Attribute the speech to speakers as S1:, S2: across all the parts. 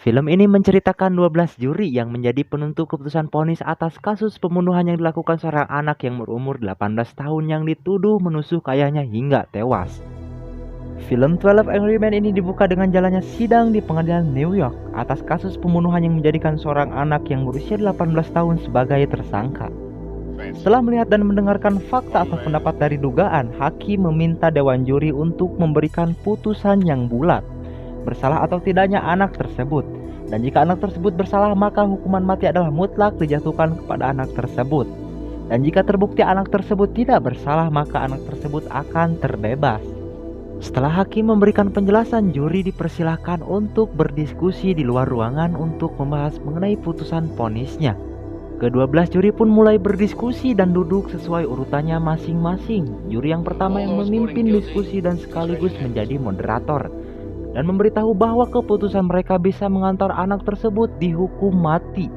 S1: Film ini menceritakan 12 juri yang menjadi penentu keputusan vonis atas kasus pembunuhan yang dilakukan seorang anak yang berumur 18 tahun yang dituduh menusuk ayahnya hingga tewas. Film 12 Angry Men ini dibuka dengan jalannya sidang di pengadilan New York atas kasus pembunuhan yang menjadikan seorang anak yang berusia 18 tahun sebagai tersangka. Setelah melihat dan mendengarkan fakta atau pendapat dari dugaan, hakim meminta dewan juri untuk memberikan putusan yang bulat, bersalah atau tidaknya anak tersebut. Dan jika anak tersebut bersalah, maka hukuman mati adalah mutlak dijatuhkan kepada anak tersebut. Dan jika terbukti anak tersebut tidak bersalah, maka anak tersebut akan terbebas. Setelah hakim memberikan penjelasan, juri dipersilahkan untuk berdiskusi di luar ruangan untuk membahas mengenai putusan vonisnya. Ke-12 juri pun mulai berdiskusi dan duduk sesuai urutannya masing-masing. Juri yang pertama yang memimpin diskusi dan sekaligus menjadi moderator, dan memberitahu bahwa keputusan mereka bisa mengantar anak tersebut dihukum mati.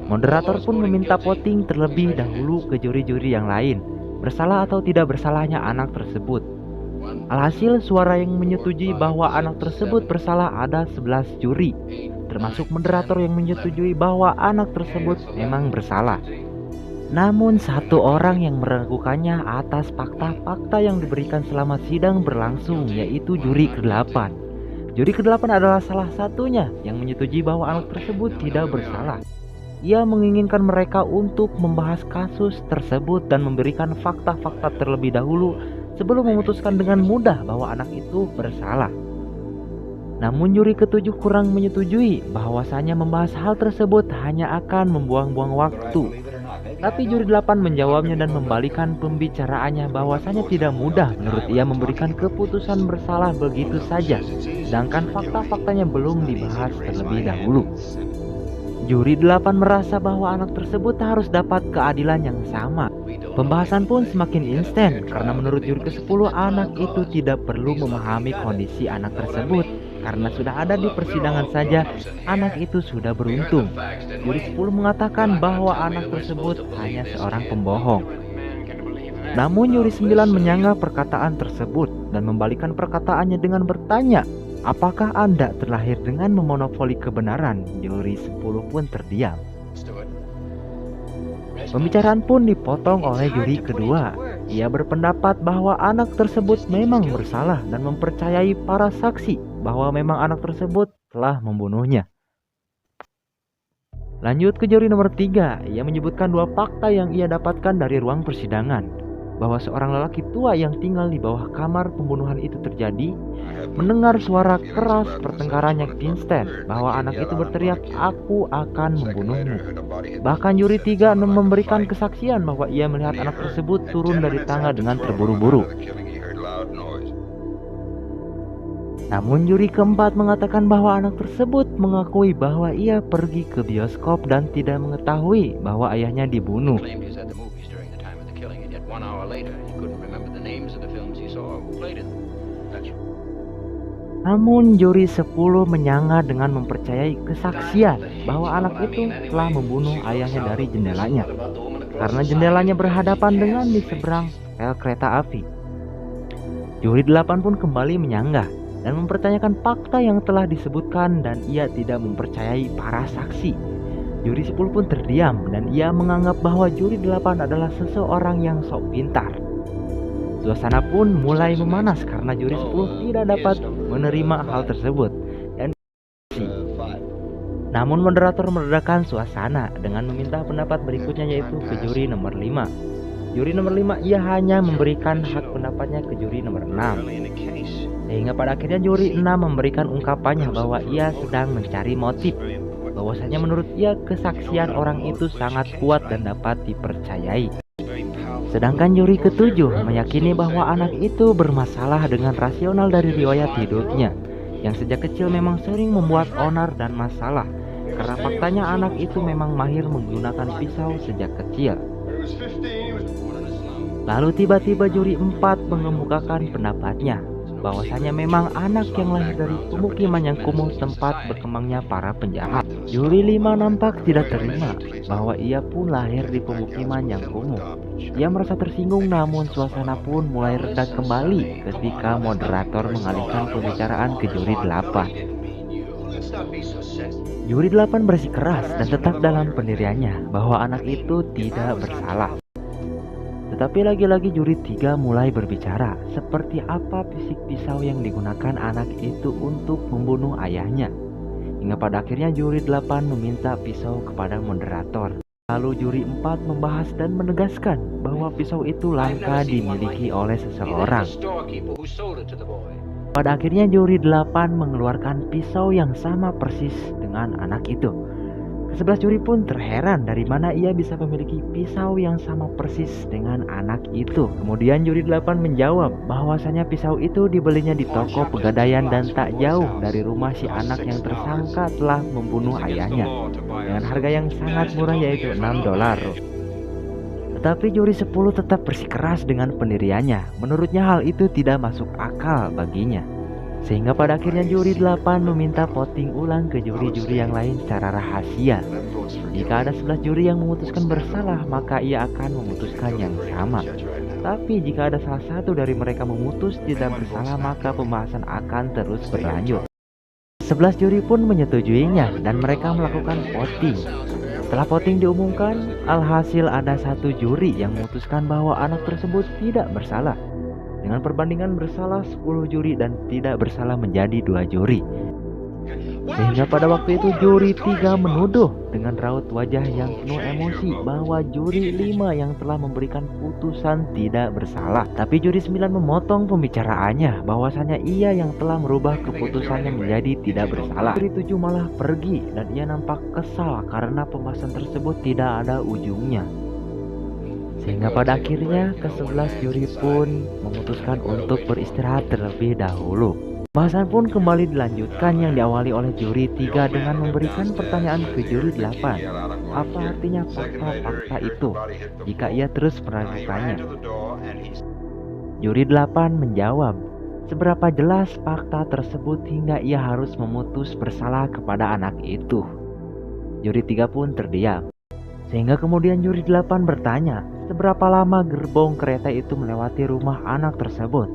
S1: Moderator pun meminta voting terlebih dahulu ke juri-juri yang lain, bersalah atau tidak bersalahnya anak tersebut. Alhasil, suara yang menyetujui bahwa anak tersebut bersalah ada 11 juri, termasuk moderator yang menyetujui bahwa anak tersebut memang bersalah. Namun satu orang yang meragukannya atas fakta-fakta yang diberikan selama sidang berlangsung, yaitu juri ke-8. Juri ke-8 adalah salah satunya yang menyetujui bahwa anak tersebut tidak bersalah. Ia menginginkan mereka untuk membahas kasus tersebut dan memberikan fakta-fakta terlebih dahulu sebelum memutuskan dengan mudah bahwa anak itu bersalah. Namun juri ke-7 kurang menyetujui bahwasanya membahas hal tersebut hanya akan membuang-buang waktu. Tapi juri 8 menjawabnya dan membalikan pembicaraannya bahwasanya tidak mudah menurut ia memberikan keputusan bersalah begitu saja, sedangkan fakta-faktanya belum dibahas terlebih dahulu. Juri 8 merasa bahwa anak tersebut harus dapat keadilan yang sama. Pembahasan pun semakin instan karena menurut juri ke-10 anak itu tidak perlu memahami kondisi anak tersebut, karena sudah ada di persidangan saja anak itu sudah beruntung. Juri 10 mengatakan bahwa anak tersebut hanya seorang pembohong. Namun juri 9 menyanggah perkataan tersebut dan membalikan perkataannya dengan bertanya, apakah Anda terlahir dengan memonopoli kebenaran? Juri 10 pun terdiam. Pembicaraan pun dipotong oleh juri kedua. Ia berpendapat bahwa anak tersebut memang bersalah dan mempercayai para saksi bahwa memang anak tersebut telah membunuhnya. Lanjut ke juri nomor 3. Ia menyebutkan 2 fakta yang ia dapatkan dari ruang persidangan, bahwa seorang lelaki tua yang tinggal di bawah kamar pembunuhan itu terjadi mendengar suara keras pertengkaran yang instan, bahwa anak itu berteriak, "Aku akan membunuhmu." Bahkan juri 3 memberikan kesaksian bahwa ia melihat anak tersebut turun dari tangga dengan terburu-buru. Namun juri keempat mengatakan bahwa anak tersebut mengakui bahwa ia pergi ke bioskop dan tidak mengetahui bahwa ayahnya dibunuh. Namun juri 10 menyanggah dengan mempercayai kesaksian bahwa anak itu telah membunuh ayahnya dari jendelanya, karena jendelanya berhadapan dengan di seberang rel kereta api. Juri 8 pun kembali menyanggah dan mempertanyakan fakta yang telah disebutkan, dan ia tidak mempercayai para saksi. Juri 10 pun terdiam dan ia menganggap bahwa juri 8 adalah seseorang yang sok pintar. Suasana pun mulai memanas karena juri 10 tidak dapat menerima hal tersebut. Namun moderator meredakan suasana dengan meminta pendapat berikutnya, yaitu ke juri nomor 5. Juri nomor 5 ia hanya memberikan hak pendapatnya ke juri nomor 6. Sehingga pada akhirnya juri 6 memberikan ungkapannya bahwa ia sedang mencari motif, bahwasanya menurut ia kesaksian orang itu sangat kuat dan dapat dipercayai. Sedangkan juri ke-7 meyakini bahwa anak itu bermasalah dengan rasional dari riwayat hidupnya, yang sejak kecil memang sering membuat onar dan masalah, karena faktanya anak itu memang mahir menggunakan pisau sejak kecil. Lalu tiba-tiba juri 4 mengemukakan pendapatnya bahwasanya memang anak yang lahir dari pemukiman yang kumuh tempat berkembangnya para penjahat. Juri 5 nampak tidak terima bahwa ia pun lahir di pemukiman yang kumuh. Ia merasa tersinggung, namun suasana pun mulai reda kembali ketika moderator mengalihkan pembicaraan ke juri 8. Juri 8 bersikeras dan tetap dalam pendiriannya bahwa anak itu tidak bersalah. Tetapi lagi-lagi juri 3 mulai berbicara seperti apa fisik pisau yang digunakan anak itu untuk membunuh ayahnya. Hingga pada akhirnya juri 8 meminta pisau kepada moderator. Lalu juri 4 membahas dan menegaskan bahwa pisau itu langka dimiliki oleh seseorang. Pada akhirnya juri 8 mengeluarkan pisau yang sama persis dengan anak itu. Ke-11 juri pun terheran dari mana ia bisa memiliki pisau yang sama persis dengan anak itu. Kemudian juri 8 menjawab bahwasanya pisau itu dibelinya di toko pegadaian dan tak jauh dari rumah si anak yang tersangka telah membunuh ayahnya dengan harga yang sangat murah, yaitu $6. Tetapi juri 10 tetap bersikeras dengan pendiriannya. Menurutnya hal itu tidak masuk akal baginya. Sehingga pada akhirnya juri 8 meminta voting ulang ke juri-juri yang lain secara rahasia. Jika ada 11 juri yang memutuskan bersalah, maka ia akan memutuskan yang sama. Tapi jika ada salah satu dari mereka memutus tidak bersalah, maka pembahasan akan terus berlanjut. 11 juri pun menyetujuinya dan mereka melakukan voting. Setelah voting diumumkan, alhasil ada satu juri yang memutuskan bahwa anak tersebut tidak bersalah. Dengan perbandingan bersalah 10 juri dan tidak bersalah menjadi 2 juri. Sehingga pada waktu itu juri 3 menuduh dengan raut wajah yang penuh emosi bahwa juri 5 yang telah memberikan putusan tidak bersalah. Tapi juri 9 memotong pembicaraannya bahwasanya ia yang telah merubah keputusannya menjadi tidak bersalah. Juri 7 malah pergi dan ia nampak kesal karena pembahasan tersebut tidak ada ujungnya. Sehingga pada akhirnya ke-11 juri pun memutuskan untuk beristirahat terlebih dahulu. Pembahasan pun kembali dilanjutkan yang diawali oleh juri 3 dengan memberikan pertanyaan ke juri 8. Apa artinya fakta-fakta itu jika ia terus meragukannya? Juri 8 menjawab, seberapa jelas fakta tersebut hingga ia harus memutus bersalah kepada anak itu. Juri 3 pun terdiam. Sehingga kemudian juri 8 bertanya, seberapa lama gerbong kereta itu melewati rumah anak tersebut.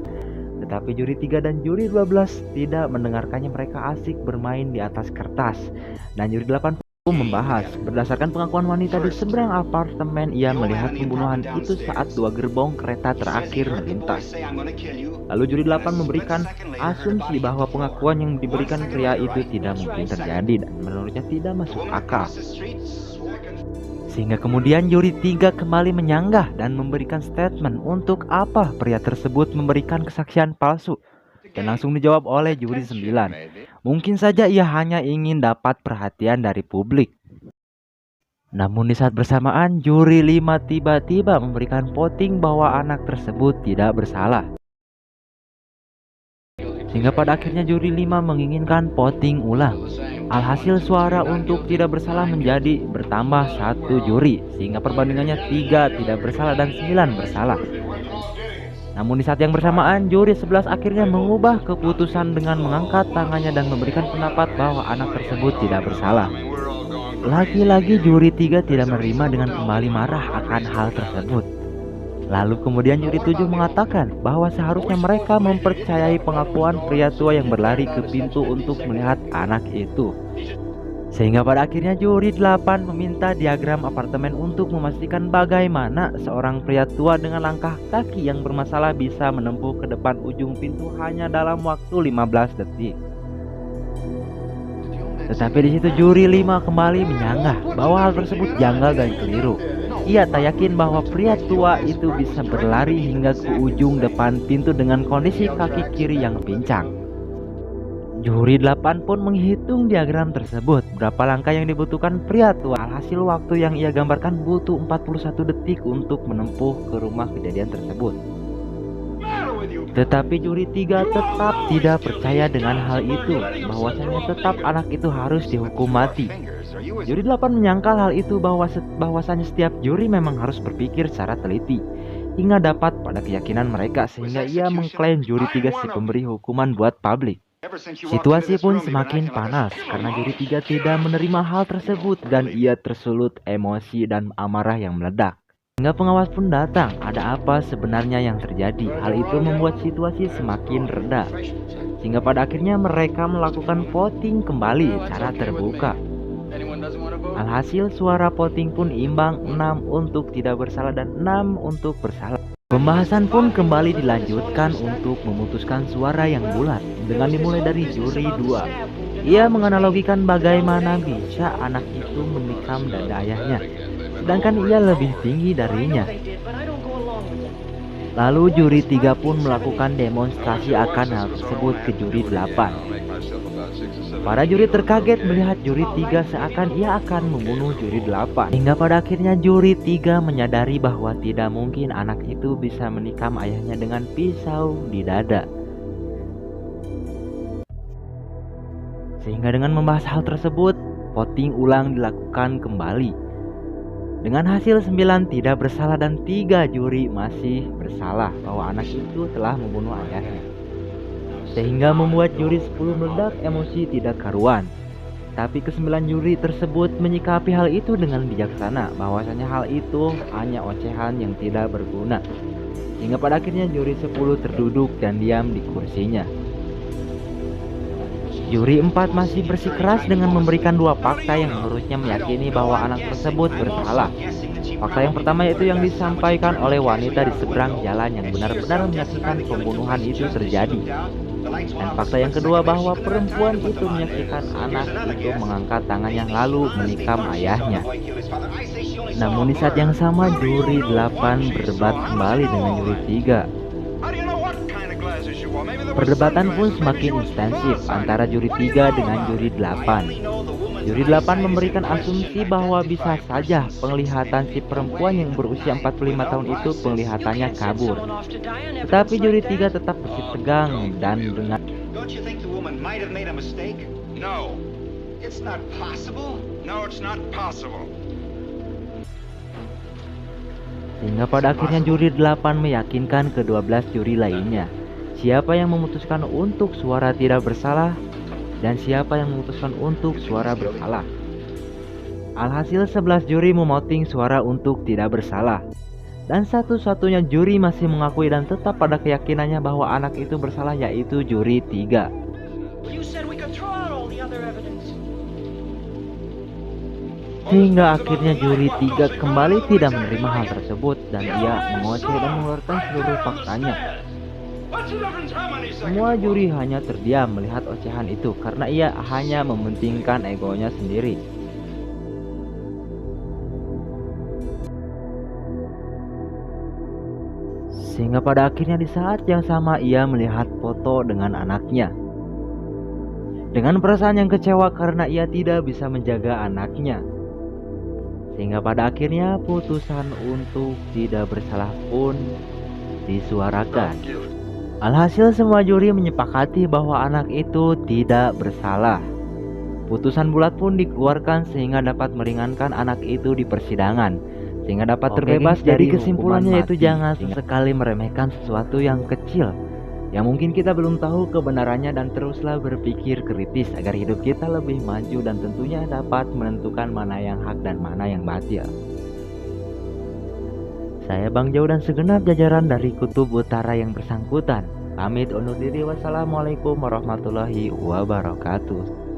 S1: Tetapi juri 3 dan juri 12 tidak mendengarkannya, mereka asik bermain di atas kertas. Dan juri 8 pun membahas, berdasarkan pengakuan wanita di seberang apartemen, ia melihat pembunuhan itu saat 2 gerbong kereta terakhir melintas. Lalu juri 8 memberikan asumsi bahwa pengakuan yang diberikan pria itu tidak mungkin terjadi dan menurutnya tidak masuk akal. Sehingga kemudian juri 3 kembali menyanggah dan memberikan statement untuk apa pria tersebut memberikan kesaksian palsu. Dan langsung dijawab oleh juri 9. Mungkin saja ia hanya ingin dapat perhatian dari publik. Namun di saat bersamaan juri 5 tiba-tiba memberikan voting bahwa anak tersebut tidak bersalah. Sehingga pada akhirnya juri 5 menginginkan voting ulang. Alhasil suara untuk tidak bersalah menjadi bertambah 1 juri, sehingga perbandingannya 3 tidak bersalah dan 9 bersalah. Namun di saat yang bersamaan juri 11 akhirnya mengubah keputusan dengan mengangkat tangannya dan memberikan pendapat bahwa anak tersebut tidak bersalah. Lagi-lagi juri 3 tidak menerima dengan kembali marah akan hal tersebut. Lalu kemudian juri 7 mengatakan bahwa seharusnya mereka mempercayai pengakuan pria tua yang berlari ke pintu untuk melihat anak itu. Sehingga pada akhirnya juri 8 meminta diagram apartemen untuk memastikan bagaimana seorang pria tua dengan langkah kaki yang bermasalah bisa menempuh ke depan ujung pintu hanya dalam waktu 15 detik. Tetapi di situ juri 5 kembali menyanggah bahwa hal tersebut janggal dan keliru. Ia tak yakin bahwa pria tua itu bisa berlari hingga ke ujung depan pintu dengan kondisi kaki kiri yang pincang. Juri 8 pun menghitung diagram tersebut, berapa langkah yang dibutuhkan pria tua. Alhasil waktu yang ia gambarkan butuh 41 detik untuk menempuh ke rumah kejadian tersebut. Tetapi juri 3 tetap tidak percaya dengan hal itu, bahwasanya tetap anak itu harus dihukum mati. Juri 8 menyangkal hal itu bahwasanya setiap juri memang harus berpikir secara teliti. hingga dapat pada keyakinan mereka sehingga ia mengklaim juri 3 si pemberi hukuman buat publik. Situasi pun semakin panas karena juri 3 tidak menerima hal tersebut dan ia tersulut emosi dan amarah yang meledak. Hingga pengawas pun datang, ada apa sebenarnya yang terjadi. Hal itu membuat situasi semakin reda. Sehingga pada akhirnya mereka melakukan voting kembali secara terbuka. Alhasil suara voting pun imbang, 6 untuk tidak bersalah dan 6 untuk bersalah. Pembahasan pun kembali dilanjutkan untuk memutuskan suara yang bulat dengan dimulai dari juri 2. Ia menganalogikan bagaimana bisa anak itu menikam dada ayahnya, sedangkan ia lebih tinggi darinya. Lalu juri 3 pun melakukan demonstrasi akan hal tersebut ke juri 8. Para juri terkaget melihat juri 3 seakan ia akan membunuh juri 8. Hingga pada akhirnya juri 3 menyadari bahwa tidak mungkin anak itu bisa menikam ayahnya dengan pisau di dada. Sehingga dengan membahas hal tersebut, voting ulang dilakukan kembali. Dengan hasil 9 tidak bersalah dan 3 juri masih bersalah bahwa anak itu telah membunuh ayahnya. Sehingga membuat juri 10 meledak emosi tidak karuan. Tapi ke-9 juri tersebut menyikapi hal itu dengan bijaksana, bahwasanya hal itu hanya ocehan yang tidak berguna. Hingga pada akhirnya juri 10 terduduk dan diam di kursinya. Juri 4 masih bersikeras dengan memberikan 2 fakta yang menurutnya meyakini bahwa anak tersebut bersalah. Fakta yang pertama yaitu yang disampaikan oleh wanita di seberang jalan yang benar-benar menyaksikan pembunuhan itu terjadi. Dan fakta yang kedua bahwa perempuan itu menyaksikan anak itu mengangkat tangannya lalu menikam ayahnya. Namun di saat yang sama juri 8 berdebat kembali dengan juri 3. Perdebatan pun semakin intensif antara juri 3 dengan juri 8. Juri 8 memberikan asumsi bahwa bisa saja penglihatan si perempuan yang berusia 45 tahun itu penglihatannya kabur. Tetapi juri 3 tetap bersih tegang dan dengan sehingga pada akhirnya juri 8 meyakinkan ke-12 juri lainnya siapa yang memutuskan untuk suara tidak bersalah dan siapa yang memutuskan untuk suara bersalah. Alhasil 11 juri memoting suara untuk tidak bersalah. Dan satu-satunya juri masih mengakui dan tetap pada keyakinannya bahwa anak itu bersalah yaitu juri 3. Hingga akhirnya juri 3 kembali tidak menerima hal tersebut dan ia mengoceh dan mengeluarkan seluruh faktanya. Semua juri hanya terdiam melihat ocehan itu karena ia hanya mementingkan egonya sendiri. Sehingga pada akhirnya di saat yang sama ia melihat foto dengan anaknya. Dengan perasaan yang kecewa karena ia tidak bisa menjaga anaknya. Sehingga pada akhirnya putusan untuk tidak bersalah pun disuarakan. Alhasil semua juri menyepakati bahwa anak itu tidak bersalah. Putusan bulat pun dikeluarkan sehingga dapat meringankan anak itu di persidangan. Sehingga dapat terbebas dari kesimpulannya yaitu jangan sesekali meremehkan sesuatu yang kecil yang mungkin kita belum tahu kebenarannya dan teruslah berpikir kritis agar hidup kita lebih maju dan tentunya dapat menentukan mana yang hak dan mana yang batil. Saya Bang Jau dan segenap jajaran dari Kutub Utara yang bersangkutan pamit undur diri. Wassalamualaikum warahmatullahi wabarakatuh.